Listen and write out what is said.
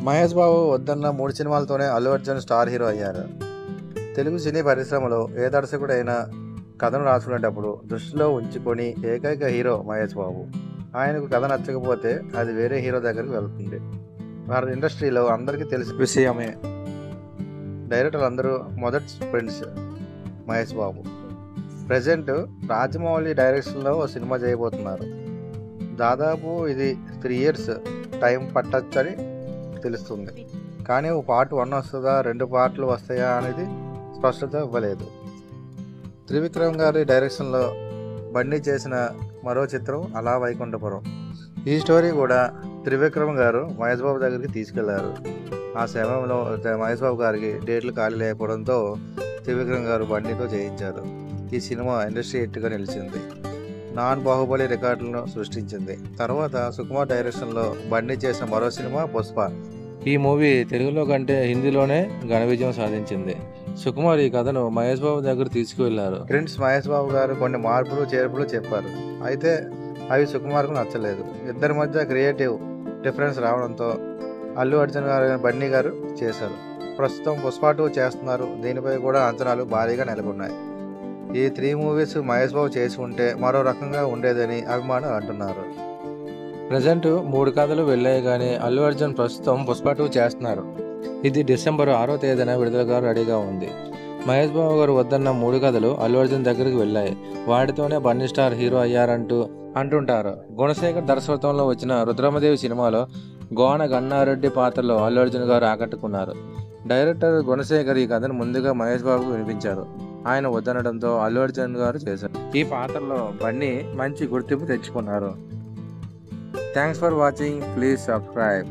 మహేష్ బాబు వద్దన్న 3 సినిమాలతోనే Allu Arjun star hero అయ్యారు. తెలుగు సినీ పరిశ్రమలో ఏ దర్శకుడైనా కథను రాసుకునేటప్పుడు దృష్టిలో ఉంచుకొని ఏకైక హీరో మహేష్ బాబు. ఆయనకు కథ నచ్చకపోతే అది వేరే హీరో దగ్గరికి వెళ్తుంది. మన ఇండస్ట్రీలో అందరికీ తెలిసిన విషయమే. డైరెక్టర్లు అందరూ మొదటి ఫ్రెండ్స్ మహేష్ బాబు. ప్రజెంట్ రాజమౌళి డైరెక్షన్లో ఓ సినిమా చేయబోతున్నారు. దాదాపు ఇది 3 years టైం పట్టొచ్చని తెలుస్తుంది. కానీ ఓ పార్ట్ 1 వస్తుందా, 2 పార్ట్లు వస్తాయా అనేది స్పష్టత ఇవ్వలేదు. త్రివిక్రమ్ గారి డైరెక్షన్లో బండి చేసిన మరో చిత్రం అలా వైకుంఠపురం. ఈ స్టోరీ కూడా త్రివిక్రమ్ గారు మహేష్ బాబు దగ్గరికి తీసుకెళ్లారు. ఆ సమయంలో మహేష్ బాబు గారికి డేట్లు ఖాళీ లేకపోవడంతో త్రివిక్రమ్ గారు బండితో చేయించారు. ఈ సినిమా ఇండస్ట్రీ హిట్గా నిలిచింది. నాన్ బాహుబలి రికార్డులను సృష్టించింది. తర్వాత సుకుమార్ డైరెక్షన్లో బండి చేసిన మరో సినిమా పుష్ప. ఈ మూవీ తెలుగులో కంటే హిందీలోనే ఘన విజయం సాధించింది. సుకుమార్ ఈ కథను మహేష్ బాబు దగ్గర తీసుకువెళ్లారు. ఫ్రెండ్స్ మహేష్ బాబు గారు కొన్ని మార్పులు చేర్పులు చెప్పారు. అయితే అవి సుకుమార్కు నచ్చలేదు. ఇద్దరి మధ్య క్రియేటివ్ డిఫరెన్స్ రావడంతో అల్లు అర్జున్ గారు బండి గారు చేశారు. ప్రస్తుతం పుష్ప 2 చేస్తున్నారు. దీనిపై కూడా అంచనాలు భారీగా నెలకొన్నాయి. ఈ 3 మూవీస్ మహేష్ బాబు చేసి ఉంటే మరో రకంగా ఉండేదని అభిమానులు అంటున్నారు. ప్రజెంట్ 3 కథలు వెళ్ళాయి కానీ అల్లు అర్జున్ ప్రస్తుతం పుష్ప 2 చేస్తున్నారు. ఇది December 6వ తేదీన విడుదలగా రెడీగా ఉంది. మహేష్ బాబు గారు వద్దన్న 3 కథలు అల్లు అర్జున్ దగ్గరికి వెళ్ళాయి. వాటితోనే బన్నీ స్టార్ హీరో అంటుంటారు. గుణశేఖర్ దర్శకత్వంలో వచ్చిన రుద్రమదేవి సినిమాలో గోన గన్నారెడ్డి పాత్రలో అల్లు అర్జున్ గారు ఆకట్టుకున్నారు. డైరెక్టర్ గుణశేఖర్ ఈ కథను ముందుగా మహేష్ బాబుకు వినిపించారు. ఆయన వద్దనడంతో అల్లు అర్జున్ గారు చేశారు. ఈ పాత్రలో బన్నీ మంచి గుర్తింపు తెచ్చుకున్నారు. Thanks for watching. Please subscribe.